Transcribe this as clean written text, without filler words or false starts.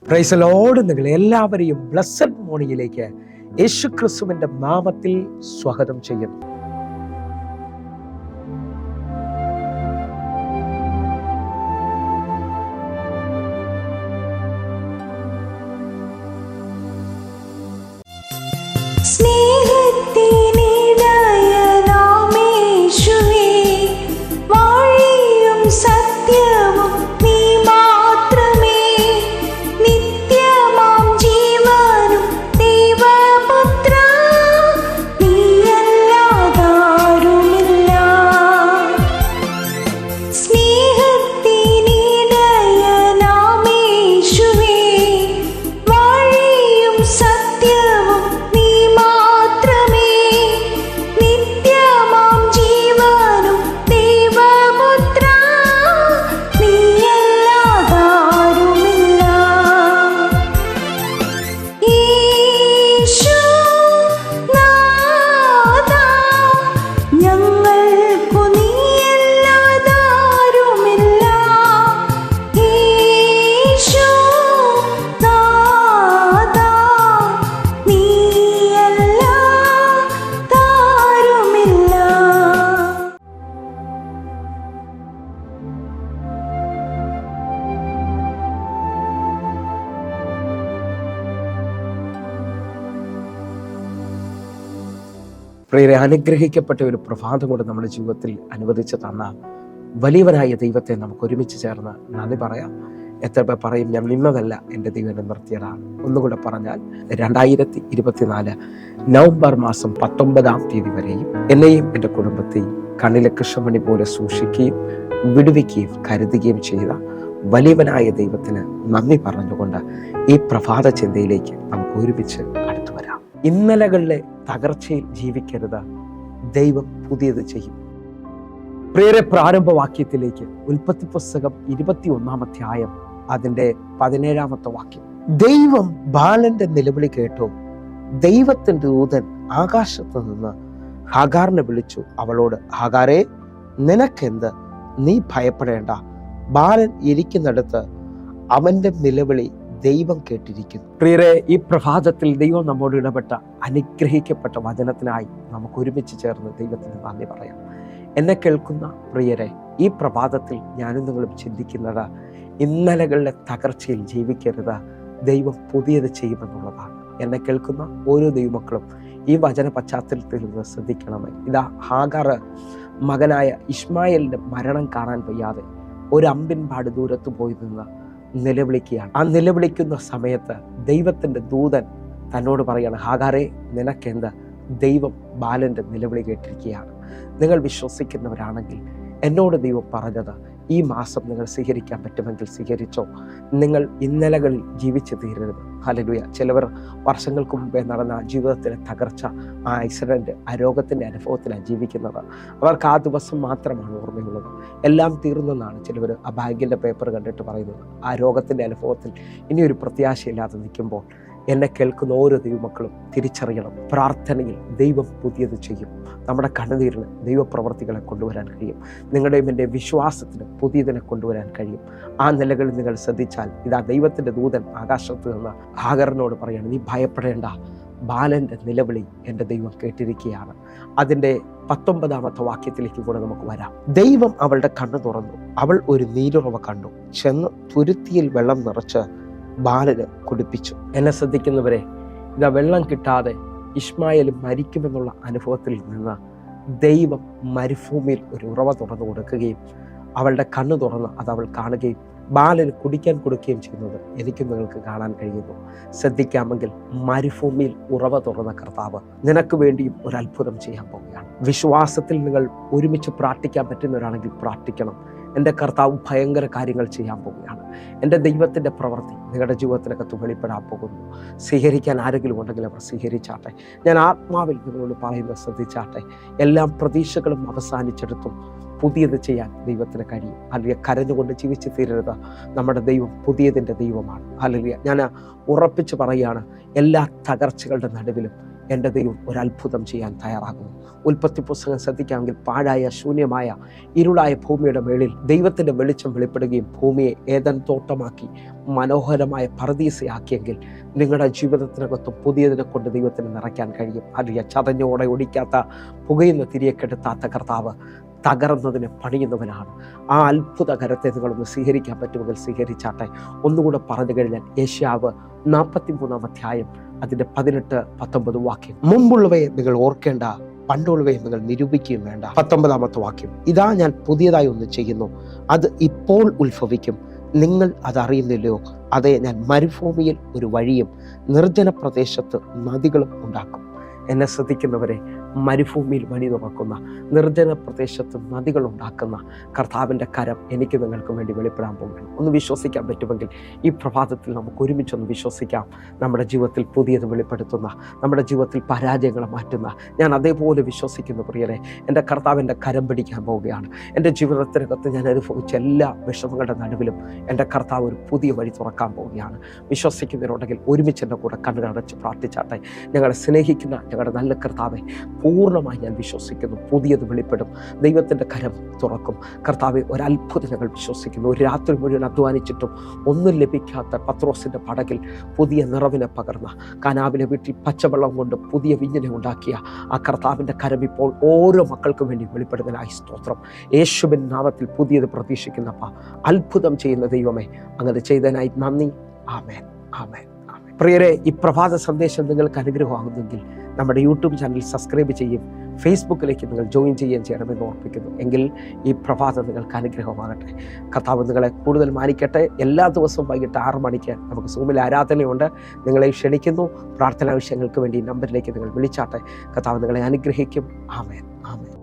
Praise the Lord. നിങ്ങൾ എല്ലാവരെയും blessed മോർണിംഗിലേക്ക് യേശു ക്രിസ്തുവിന്റെ നാമത്തിൽ സ്വാഗതം ചെയ്യുന്നു. പ്രിയരെ, അനുഗ്രഹിക്കപ്പെട്ട ഒരു പ്രഭാതം കൊണ്ട് നമ്മുടെ ജീവിതത്തിൽ അനുവദിച്ച് തന്ന വലിയവനായ ദൈവത്തെ നമുക്ക് ഒരുമിച്ച് ചേർന്ന് നന്ദി പറയാം. എത്ര പേർ പറയും, ഞാൻ നിന്നതല്ല, എൻ്റെ ദൈവം എന്നെ നിർത്തിയതാണ്. ഒന്നുകൂടെ പറഞ്ഞാൽ 2024 നവംബർ മാസം 19-ാം തീയതി വരെയും എന്നെയും എൻ്റെ കുടുംബത്തെയും കണ്ണിലെ കൃഷ്ണമണി പോലെ സൂക്ഷിക്കുകയും വിടുവിക്കുകയും കരുതുകയും ചെയ്ത വലിയവനായ ദൈവത്തിന് നന്ദി പറഞ്ഞുകൊണ്ട് ഈ പ്രഭാത ചിന്തയിലേക്ക് നമുക്ക് ഒരുമിച്ച് അടുത്തു വരാം. ഇന്നലകളിലെ തകർച്ചയിൽ ജീവിക്കരുത്, ദൈവം പുതിയത് ചെയ്യും. പ്രിയരെ, പ്രാരംഭവാക്യത്തിലേക്ക് ഉൽപ്പത്തി പുസ്തകം 21-ാം അധ്യായം അതിൻ്റെ 17-ാമത്തെ വാക്യം. ദൈവം ബാലന്റെ നിലവിളി കേട്ടു. ദൈവത്തിന്റെ ദൂതൻ ആകാശത്ത് നിന്ന് ഹാഗാറിനെ വിളിച്ചു. അവളോട്, ഹാഗാരേ, നിനക്കെന്ത്? നീ ഭയപ്പെടേണ്ട. ബാലൻ ഇരിക്കുന്നിടത്ത് അവന്റെ നിലവിളി ദൈവം കേട്ടിരിക്കുന്നു. പ്രിയരെ, ഈ പ്രഭാതത്തിൽ ദൈവം നമ്മോട് ഇടപെട്ട അനുഗ്രഹിക്കപ്പെട്ട വചനത്തിനായി നമുക്ക് ഒരുമിച്ച് ചേർന്ന് ദൈവത്തിന് നന്ദി പറയാം. എന്നെ കേൾക്കുന്ന പ്രിയരെ, ഈ പ്രഭാതത്തിൽ ഞാനും നിങ്ങളും ചിന്തിക്കുന്നത് ഇന്നലകളിലെ തകർച്ചയിൽ ജീവിക്കരുത്, ദൈവം പുതിയത് ചെയ്യുമെന്നുള്ളതാണ്. എന്നെ കേൾക്കുന്ന ഓരോ ദൈവമക്കളും ഈ വചന പശ്ചാത്തലത്തിൽ നിന്ന് ശ്രദ്ധിക്കണമേ. ഇതാ ഹാഗാർ മകനായ ഇശ്മായേലിന്റെ മരണം കാണാൻ വയ്യാതെ ഒരു അമ്പിൻപാട് ദൂരത്ത് പോയി നിന്ന് നിലവിളിക്കുകയാണ്. ആ നിലവിളിക്കുന്ന സമയത്ത് ദൈവത്തിന്റെ ദൂതൻ തന്നോട് പറയാണ്, ഹാഗാരേ, നിനക്കെന്ത്? ദൈവം ബാലന്റെ നിലവിളി കേട്ടിരിക്കുകയാണ്. നിങ്ങൾ വിശ്വസിക്കുന്നവരാണെങ്കിൽ എന്നോട് ദൈവം പറഞ്ഞത് ഈ മാസം നിങ്ങൾ സ്വീകരിക്കാൻ പറ്റുമെങ്കിൽ സ്വീകരിച്ചോ. നിങ്ങൾ ഇന്നലകളിൽ ജീവിച്ചു തീരരുത്. ഹല്ലേലൂയ. ചിലവർ വർഷങ്ങൾക്ക് മുമ്പേ നടന്ന ജീവിതത്തിലെ തകർച്ച, ആ ആക്സിഡന്റ്, ആ രോഗത്തിന്റെ അനുഭവത്തിലാണ് ജീവിക്കുന്നത്. അവർക്ക് ആ ദിവസം മാത്രമാണ് ഓർമ്മയുള്ളത്. എല്ലാം തീർന്നെന്നാണ് ചിലവർ ആ ബാങ്കിന്റെ പേപ്പർ കണ്ടിട്ട് പറയുന്നത്. ആ രോഗത്തിന്റെ അനുഭവത്തിൽ ഇനിയൊരു പ്രത്യാശയില്ലാതെ നിൽക്കുമ്പോൾ എന്നെ കേൾക്കുന്ന ഓരോ ദൈവമക്കളും തിരിച്ചറിയണം, പ്രാർത്ഥനയിൽ ദൈവം പുതിയത് ചെയ്യും. നമ്മുടെ കണ്ണുനീരിന് ദൈവപ്രവർത്തികളെ കൊണ്ടുവരാൻ കഴിയും. നിങ്ങളുടെയും എൻ്റെ വിശ്വാസത്തിന് പുതിയതിനെ കൊണ്ടുവരാൻ കഴിയും. ആ നിലകളിൽ നിങ്ങൾ ശ്രദ്ധിച്ചാൽ ഇതാ ദൈവത്തിൻ്റെ ദൂതൻ ആകാശത്ത് നിന്ന് ഹാഗറിനോട് പറയാണ്, നീ ഭയപ്പെടേണ്ട, ബാലന്റെ നിലവിളി എൻ്റെ ദൈവം കേട്ടിരിക്കുകയാണ്. അതിൻ്റെ 19-ാമത്തെ വാക്യത്തിലേക്ക് കൂടെ നമുക്ക് വരാം. ദൈവം അവളുടെ കണ്ണ് തുറന്നു. അവൾ ഒരു നീരുറവ കണ്ടു. ചെന്ന് തുരുത്തിയിൽ വെള്ളം നിറച്ച് ബാലന് കുടിപ്പിച്ചു. എന്നെ ശ്രദ്ധിക്കുന്നവരെ, ഇതാ വെള്ളം കിട്ടാതെ ഇശ്മായേൽ മരിക്കുമെന്നുള്ള അനുഭവത്തിൽ നിന്ന് ദൈവം മരുഭൂമിയിൽ ഒരു ഉറവ തുറന്നു കൊടുക്കുകയും അവളുടെ കണ്ണ് തുറന്ന് അത് അവൾ കാണുകയും ബാലന് കുടിക്കാൻ കൊടുക്കുകയും ചെയ്യുന്നത് എനിക്കും നിങ്ങൾക്ക് കാണാൻ കഴിയുന്നു. ശ്രദ്ധിക്കാമെങ്കിൽ മരുഭൂമിയിൽ ഉറവ തുറന്ന കർത്താവ് നിനക്ക് വേണ്ടിയും ഒരു അത്ഭുതം ചെയ്യാൻ പോവുകയാണ്. വിശ്വാസത്തിൽ നിങ്ങൾ ഒരുമിച്ച് പ്രാർത്ഥിക്കാൻ പറ്റുന്നവരാണെങ്കിൽ പ്രാർത്ഥിക്കണം. എൻ്റെ കർത്താവ് ഭയങ്കര കാര്യങ്ങൾ ചെയ്യാൻ പോവുകയാണ്. എൻ്റെ ദൈവത്തിൻ്റെ പ്രവൃത്തി നിങ്ങളുടെ ജീവിതത്തിനകത്ത് വെളിപ്പെടാൻ പോകുന്നു. സ്വീകരിക്കാൻ ആരെങ്കിലും ഉണ്ടെങ്കിൽ അവർ സ്വീകരിച്ചാട്ടെ. ഞാൻ ആത്മാവിൽ നിങ്ങളോട് പറയുന്നത് ശ്രദ്ധിച്ചാട്ടെ. എല്ലാ പ്രതീക്ഷകളും അവസാനിച്ചെടുത്തും പുതിയത് ചെയ്യാൻ ദൈവത്തിന് കഴിയും. അല്ലെങ്കിൽ കരഞ്ഞുകൊണ്ട് ജീവിച്ച് തീരരുത്. നമ്മുടെ ദൈവം പുതിയതിൻ്റെ ദൈവമാണ്. അല്ലെങ്കിൽ ഞാൻ ഉറപ്പിച്ച് പറയുകയാണ്, എല്ലാ തകർച്ചകളുടെ നടുവിലും എൻ്റെ ദൈവം ഒരു അത്ഭുതം ചെയ്യാൻ തയ്യാറാകുന്നു. ഉൽപ്പത്തി പുസ്തകം ശ്രദ്ധിക്കാമെങ്കിൽ പാഴായ ശൂന്യമായ ഇരുളായ ഭൂമിയുടെ മേളിൽ ദൈവത്തിൻ്റെ വെളിച്ചം വെളിപ്പെടുകയും ഭൂമിയെ ഏദൻ തോട്ടമാക്കി മനോഹരമായ പറുദീസയാക്കിയെങ്കിൽ നിങ്ങളുടെ ജീവിതത്തിനകത്തും പുതിയതിനെ കൊണ്ട് ദൈവത്തിന് നിറയ്ക്കാൻ കഴിയും. അറിയാം, ചതഞ്ഞോടെ ഒടിക്കാത്ത പുകയുന്ന തിരിയെ കെടുത്താത്ത കർത്താവ് തകർന്നതിനെ പണിയുന്നവനാണ്. ആ അത്ഭുത കരത്തെ നിങ്ങളൊന്ന് സ്വീകരിക്കാൻ പറ്റുമെങ്കിൽ സ്വീകരിച്ചാട്ടെ. ഒന്നുകൂടെ പറഞ്ഞു കഴിഞ്ഞാൽ യേശയ്യാവ് 43 അധ്യായം അതിൻ്റെ 18-19 വാക്യം, മുമ്പുള്ളവയെ നിങ്ങൾ ഓർക്കേണ്ട, പണ്ടുള്ളവയെ നിങ്ങൾ നിരൂപിക്കുകയും വേണ്ട. 19 വാക്യം, ഇതാ ഞാൻ പുതിയതായി ഒന്ന് ചെയ്യുന്നു, അത് ഇപ്പോൾ ഉത്ഭവിക്കും, നിങ്ങൾ അതറിയുന്നില്ലയോ? അതെ, ഞാൻ മരുഭൂമിയിൽ ഒരു വഴിയും നിർജ്ജന പ്രദേശത്ത് നദികളും ഉണ്ടാക്കും. എന്നെ ശ്രദ്ധിക്കുന്നവരെ, മരുഭൂമിയിൽ വഴി തുറക്കുന്ന, നിർജ്ജന പ്രദേശത്ത് നദികൾ ഉണ്ടാക്കുന്ന കർത്താവിൻ്റെ കരം എനിക്ക് നിങ്ങൾക്ക് വേണ്ടി വെളിപ്പെടാൻ പോകുന്നു. ഒന്ന് വിശ്വസിക്കാൻ പറ്റുമെങ്കിൽ ഈ പ്രഭാതത്തിൽ നമുക്ക് ഒരുമിച്ചൊന്ന് വിശ്വസിക്കാം. നമ്മുടെ ജീവിതത്തിൽ പുതിയത് വെളിപ്പെടുത്തുന്ന, നമ്മുടെ ജീവിതത്തിൽ പരാജയങ്ങളെ മാറ്റുന്ന, ഞാൻ അതേപോലെ വിശ്വസിക്കുന്നു പ്രിയരെ. എൻ്റെ കർത്താവിൻ്റെ കരം പിടിക്കാൻ പോവുകയാണ്. എൻ്റെ ജീവിതത്തിനകത്ത് ഞാൻ അനുഭവിച്ച എല്ലാ വിഷമങ്ങളുടെ നടുവിലും എൻ്റെ കർത്താവ് ഒരു പുതിയ വഴി തുറക്കാൻ പോവുകയാണ്. വിശ്വസിക്കുന്നവരുണ്ടെങ്കിൽ ഒരുമിച്ച് എൻ്റെ കൂടെ കണ്ണുകടച്ച് പ്രാർത്ഥിച്ചാട്ടെ. ഞങ്ങളെ സ്നേഹിക്കുന്ന ഞങ്ങളുടെ നല്ല കർത്താവെ, പൂർണ്ണമായി ഞാൻ വിശ്വസിക്കുന്നു, പുതിയത് വെളിപ്പെടും. ദൈവത്തിൻ്റെ കരം തുറക്കും. കർത്താവെ, ഒരത്ഭുതം ഞങ്ങൾ വിശ്വസിക്കുന്നു. ഒരു രാത്രി മുഴുവൻ അധ്വാനിച്ചിട്ടും ഒന്നും ലഭിക്കാത്ത പത്രോസിൻ്റെ പടകിൽ പുതിയ നിറവിനെ പകർന്ന, കാനാവിലെ വീട്ടിൽ പച്ചവെള്ളം കൊണ്ട് പുതിയ വിഞ്ഞിനെ ഉണ്ടാക്കിയ ആ കർത്താവിൻ്റെ കരം ഇപ്പോൾ ഓരോ മക്കൾക്കും വേണ്ടി വെളിപ്പെടുന്നതിനായി സ്തോത്രം. യേശുവിൻ നാമത്തിൽ പുതിയത് പ്രതീക്ഷിക്കുന്നപ്പ, അത്ഭുതം ചെയ്യുന്ന ദൈവമേ, അങ്ങനെ ചെയ്തതിനായി നന്ദി. ആമേൻ, ആമേൻ, ആമേൻ. പ്രിയരെ, ഈ പ്രഭാത സന്ദേശം നിങ്ങൾക്ക് അനുഗ്രഹമാകുന്നെങ്കിൽ നമ്മുടെ യൂട്യൂബ് ചാനൽ സബ്സ്ക്രൈബ് ചെയ്യും, ഫേസ്ബുക്കിലേക്ക് നിങ്ങൾ ജോയിൻ ചെയ്യുകയും ചെയ്യണമെന്ന് ഓർപ്പിക്കുന്നു. എങ്കിൽ ഈ പ്രഭാതം നിങ്ങൾക്ക് അനുഗ്രഹമാകട്ടെ. കർത്താവ് നിങ്ങളെ കൂടുതൽ മാനിക്കട്ടെ. എല്ലാ ദിവസവും വൈകിട്ട് 6 മണിക്ക് നമുക്ക് സൂമിൽ ആരാധനയുണ്ട്. നിങ്ങളെ ക്ഷണിക്കുന്നു. പ്രാർത്ഥനാ വിഷയങ്ങൾക്ക് വേണ്ടി നമ്പറിലേക്ക് നിങ്ങൾ വിളിച്ചാട്ടെ. കർത്താവ് നിങ്ങളെ അനുഗ്രഹിക്കും. ആമേൻ, ആമേൻ.